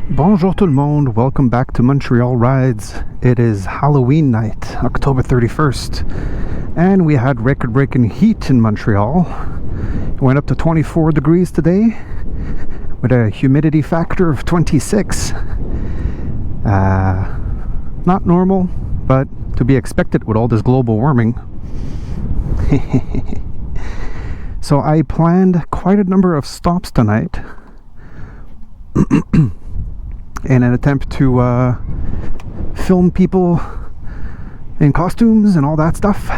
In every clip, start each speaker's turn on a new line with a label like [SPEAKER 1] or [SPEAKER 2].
[SPEAKER 1] Bonjour tout le monde, welcome back to Montreal Rides. It is Halloween night, October 31st, and we had record-breaking heat in Montreal. It went up to 24 degrees today, with a humidity factor of 26. Not normal, but to be expected with all this global warming. So I planned quite a number of stops tonight in an attempt to film people in costumes and all that stuff.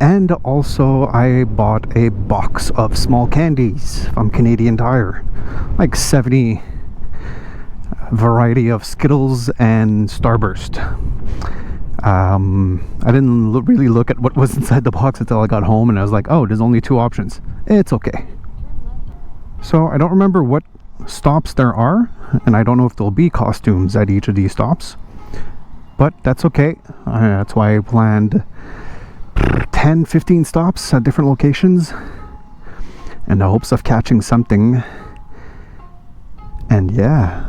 [SPEAKER 1] And also I bought a box of small candies from Canadian Tire, like 70 variety of Skittles and Starburst. I didn't really look at what was inside the box until I got home, and I was like, oh, there's only two options. It's okay. So I don't remember what stops there are, and I don't know if there'll be costumes at each of these stops, but that's okay. That's why I planned 10-15 stops at different locations in the hopes of catching something. And yeah,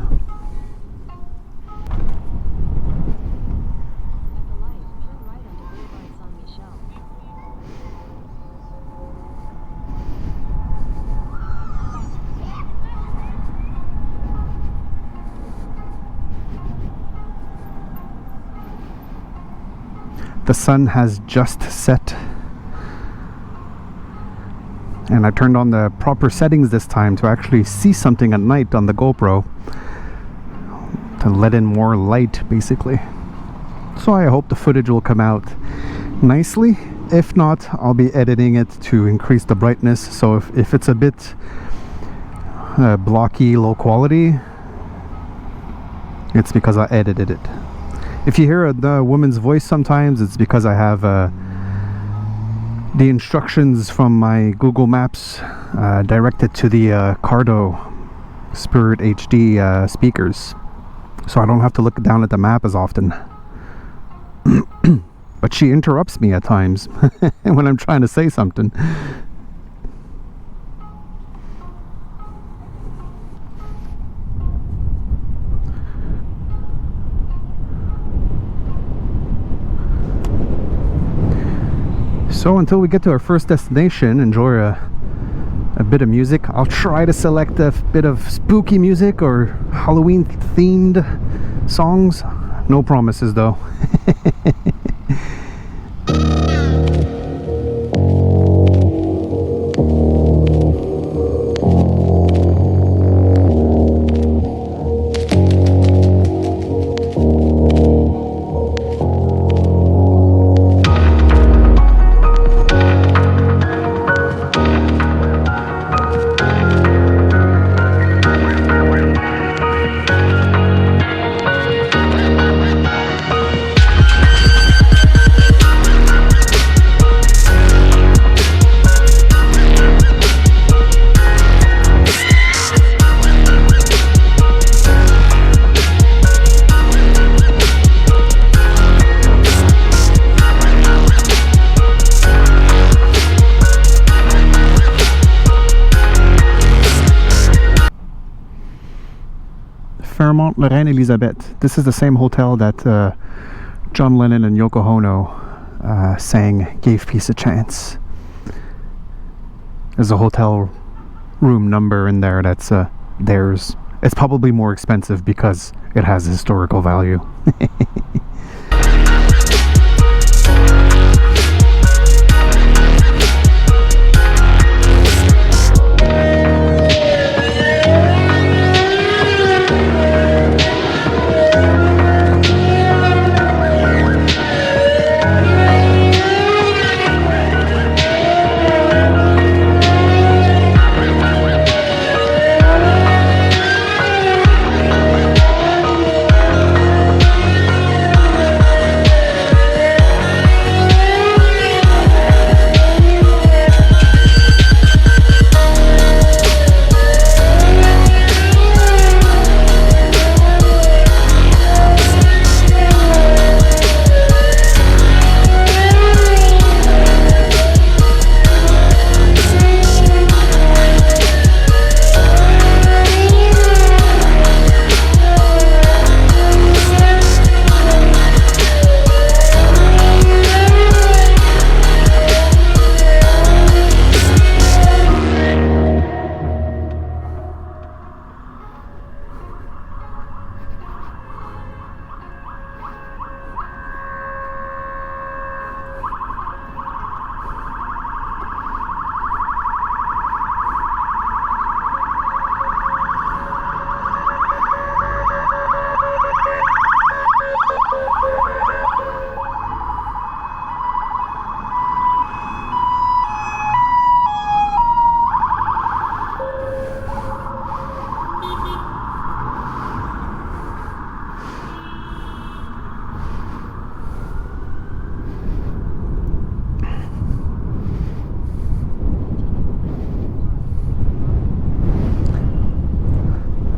[SPEAKER 1] the sun has just set, and I turned on the proper settings this time to actually see something at night on the GoPro, to let in more light basically. So I hope the footage will come out nicely. If not, I'll be editing it to increase the brightness, so if it's a bit blocky, low quality, it's because I edited it. If you hear the woman's voice sometimes, it's because I have the instructions from my Google Maps directed to the Cardo Spirit HD speakers, so I don't have to look down at the map as often. But she interrupts me at times when I'm trying to say something. So until we get to our first destination, enjoy a bit of music. I'll try to select a bit of spooky music or Halloween themed songs. No promises though. Fairmont Lorraine Elizabeth. This is the same hotel that John Lennon and Yoko Ono sang "Gave Peace a Chance." There's a hotel room number in there that's theirs. It's probably more expensive because it has historical value.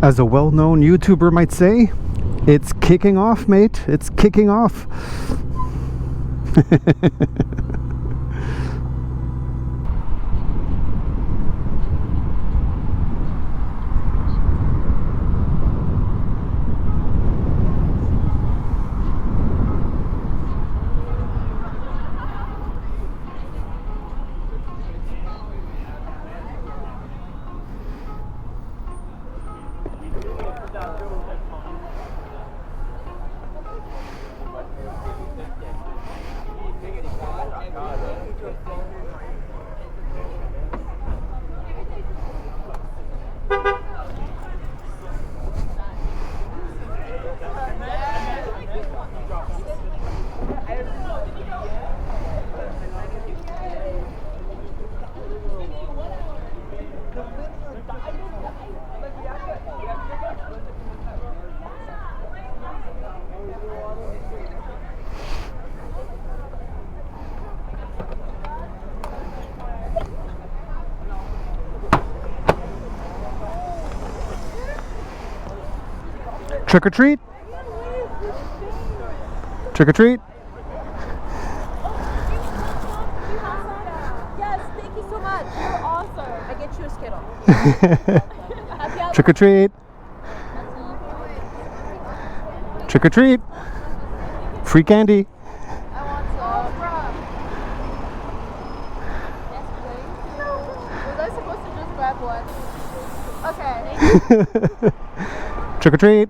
[SPEAKER 1] As a well-known YouTuber might say, it's kicking off, mate. It's kicking off. Trick or treat? Trick or treat?
[SPEAKER 2] Yes, thank you so much. You're awesome. I get you a Skittle.
[SPEAKER 1] Trick or treat? Trick or treat? Free candy.
[SPEAKER 2] I want some. Yes, please. Was I supposed to just grab one? Okay.
[SPEAKER 1] Trick or treat?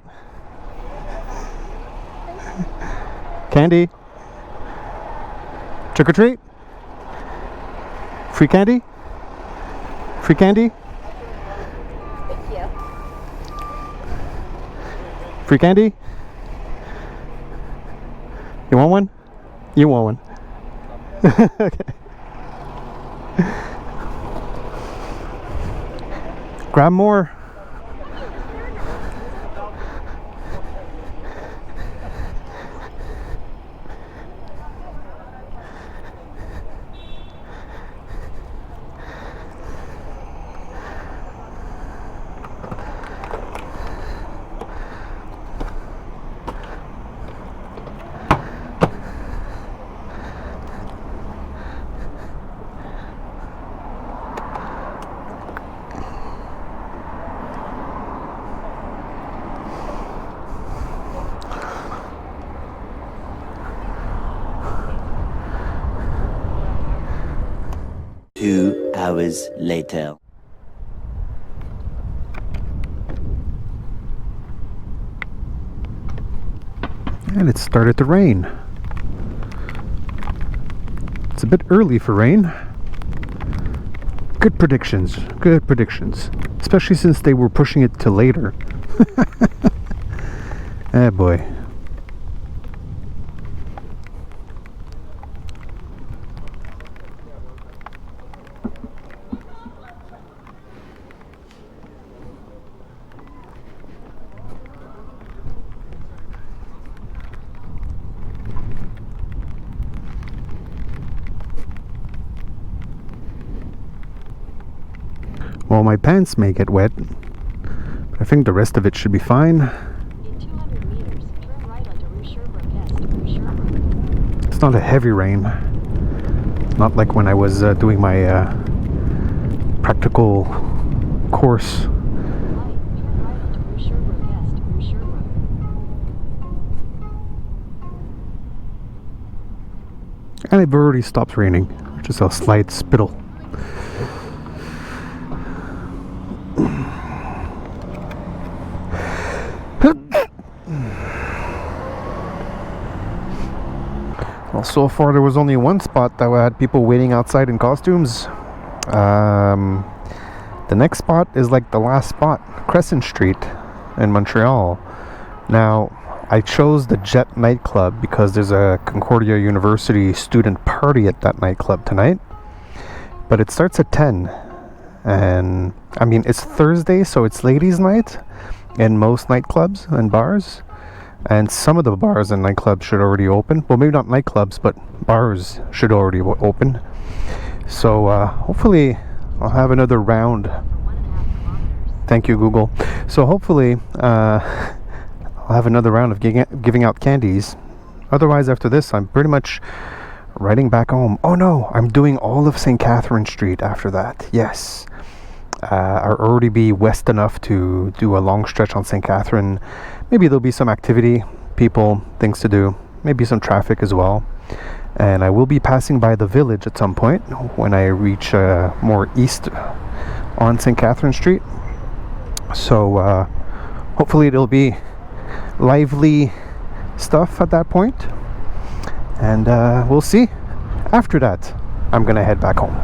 [SPEAKER 1] Candy. Trick or treat? Free candy? Free candy?
[SPEAKER 2] Thank you.
[SPEAKER 1] Free candy? You want one? You want one. Okay. Grab more.
[SPEAKER 3] Two hours later.
[SPEAKER 1] And it started to rain. It's a bit early for rain. Good predictions, good predictions. Especially since they were pushing it to later. Ah, boy. Well, my pants may get wet, but I think the rest of it should be fine.
[SPEAKER 4] In 200 meters, turn right onto Rue Sainte-Catherine.
[SPEAKER 1] It's not a heavy rain. Not like when I was doing my practical course.
[SPEAKER 4] Right, turn right onto Rue Sainte-Catherine.
[SPEAKER 1] And it already stopped raining. Just a slight spittle. Well, so far there was only one spot that had people waiting outside in costumes. The next spot is like the last spot, Crescent Street in Montreal. Now, I chose the Jet nightclub because there's a Concordia University student party at that nightclub tonight. But it starts at 10. And, I mean, it's Thursday, so it's ladies' night in most nightclubs and bars. And some of the bars and nightclubs should already open. Well, maybe not nightclubs, but bars should already open. So hopefully I'll have another round Thank you, Google. So hopefully I'll have another round of giving out candies. Otherwise, after this, I'm pretty much riding back home. Oh no, I'm doing all of St. Catherine Street after that. Yes. I'll already be west enough to do a long stretch on St. Catherine. Maybe there'll be some activity, people, things to do. Maybe some traffic as well. And I will be passing by the village at some point when I reach more east on St. Catherine Street. So hopefully it'll be lively stuff at that point. And we'll see. After that, I'm gonna head back home.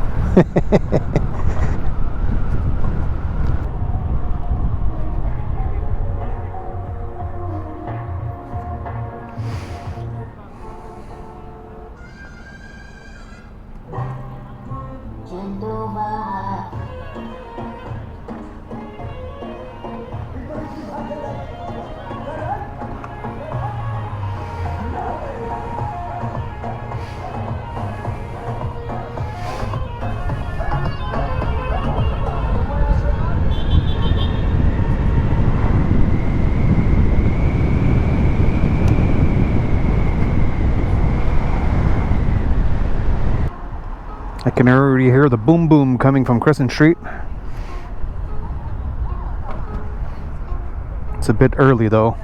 [SPEAKER 1] I can already hear the boom boom coming from Crescent Street. It's a bit early though.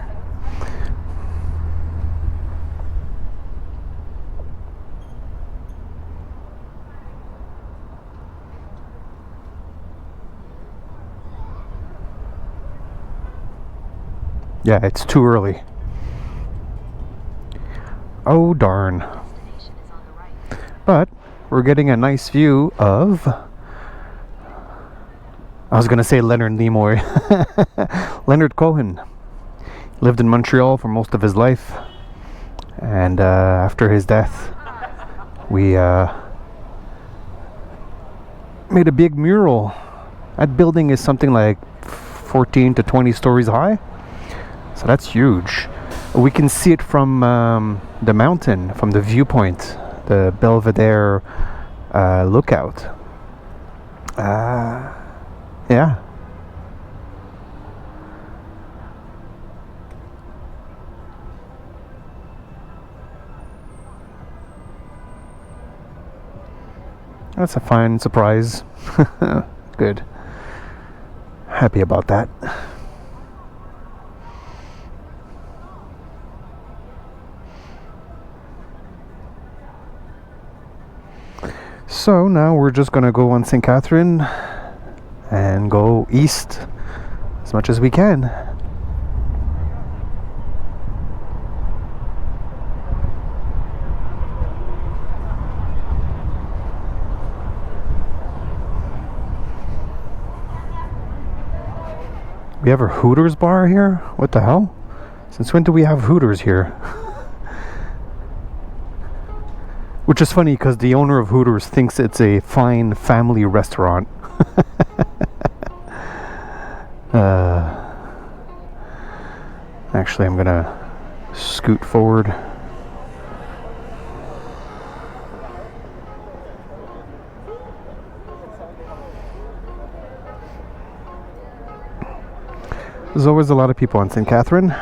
[SPEAKER 1] Yeah, it's too early. Oh darn. But we're getting a nice view of, I was gonna say Leonard Nimoy. Leonard Cohen lived in Montreal for most of his life, and after his death we made a big mural. That building is something like 14 to 20 stories high, so that's huge. We can see it from the mountain, from the viewpoint, the Belvedere lookout. Yeah. That's a fine surprise. Good. Happy about that. So now we're just gonna go on St. Catherine and go east as much as we can. We have a Hooters bar here? What the hell? Since when do we have Hooters here? Which is funny because the owner of Hooters thinks it's a fine family restaurant. Actually, I'm gonna scoot forward. There's always a lot of people on St. Catherine.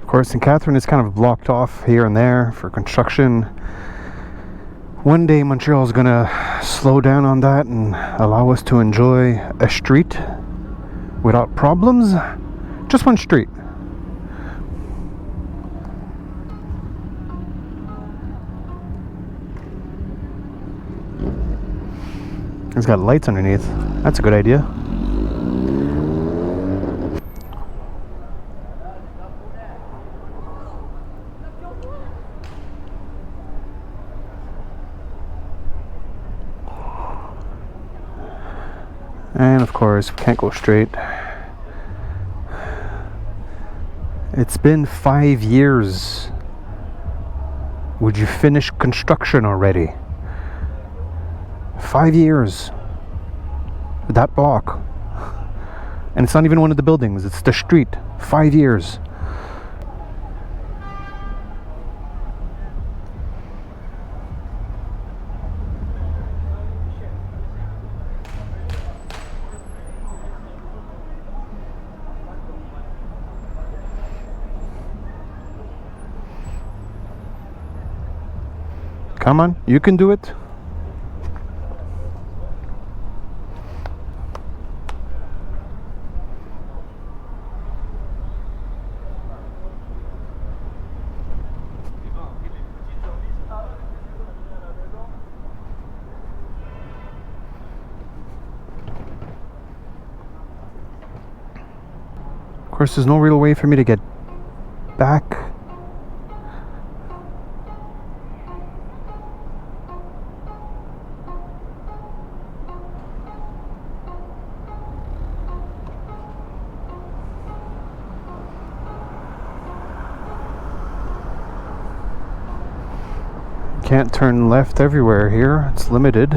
[SPEAKER 1] Of course, St. Catherine is kind of blocked off here and there for construction. One day Montreal is gonna slow down on that and allow us to enjoy a street without problems. Just one street. It's got lights underneath. That's a good idea. And of course, we can't go straight. It's been 5 years. Would you finish construction already? 5 years. That block. And it's not even one of the buildings, it's the street. 5 years. Come on, you can do it. Of course, there's no real way for me to get back. Can't turn left everywhere here. It's limited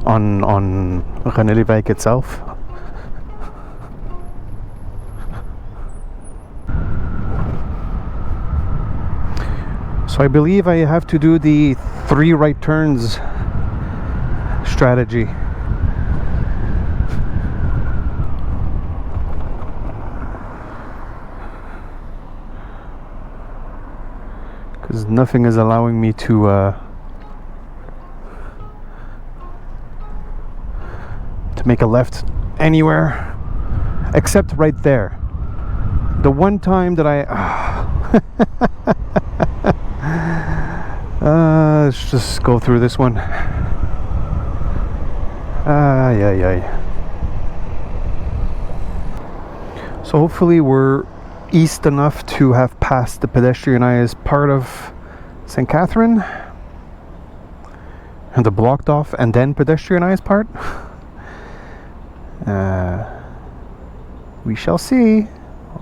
[SPEAKER 1] on René Lévesque itself. So I believe I have to do the 3 right turns strategy. Because nothing is allowing me to make a left anywhere except right there. The one time that let's just go through this one. So hopefully we're east enough to have passed the pedestrianized part of Sainte-Catherine and the blocked off and then pedestrianized part. We shall see.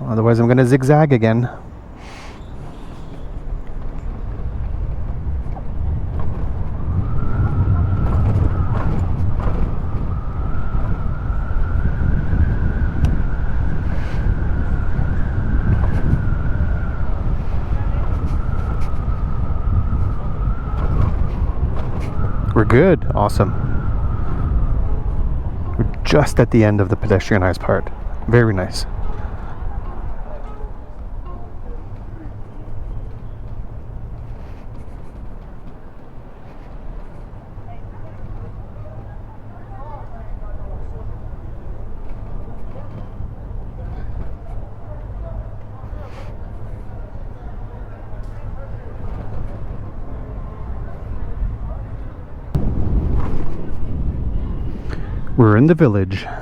[SPEAKER 1] Otherwise I'm gonna zigzag again. We're good. Awesome. We're just at the end of the pedestrianized part. Very nice. We're in the village. I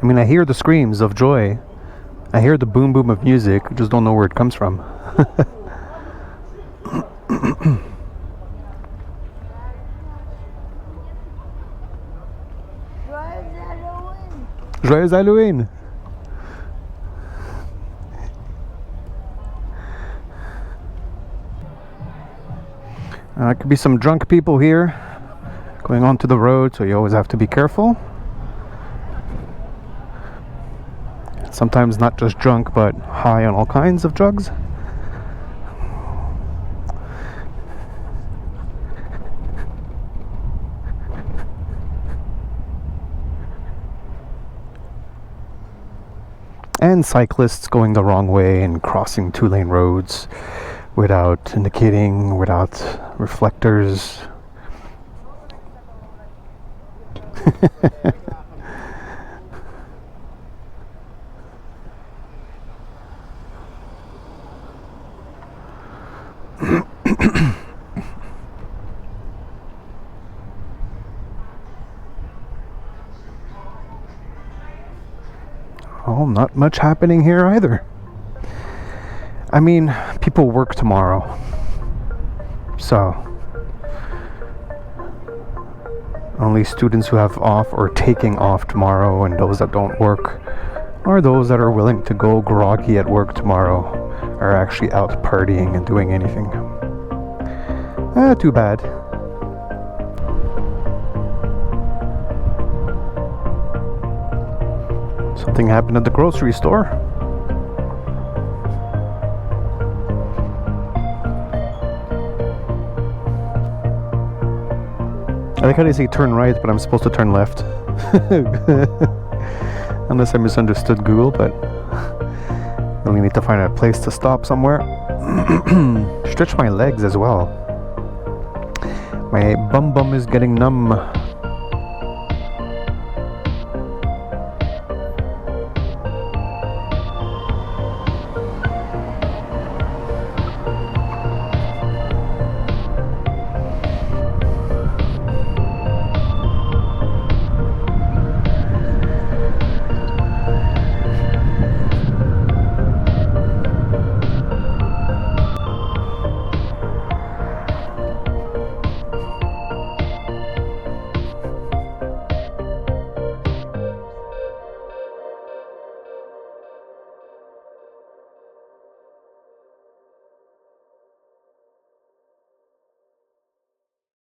[SPEAKER 1] mean, I hear the screams of joy. I hear the boom boom of music. I just don't know where it comes from. Joyeux Halloween! There could be some drunk people here going onto the road, so you always have to be careful. Sometimes not just drunk, but high on all kinds of drugs. And cyclists going the wrong way and crossing 2-lane roads without indicating, without reflectors, Oh, not much happening here either. I mean, people work tomorrow. So, only students who have off or taking off tomorrow, and those that don't work, or those that are willing to go groggy at work tomorrow, are actually out partying and doing anything. Too bad. Something happened at the grocery store. I like how they say turn right, but I'm supposed to turn left. Unless I misunderstood Google, but really need to find a place to stop somewhere. Stretch my legs as well. My bum is getting numb.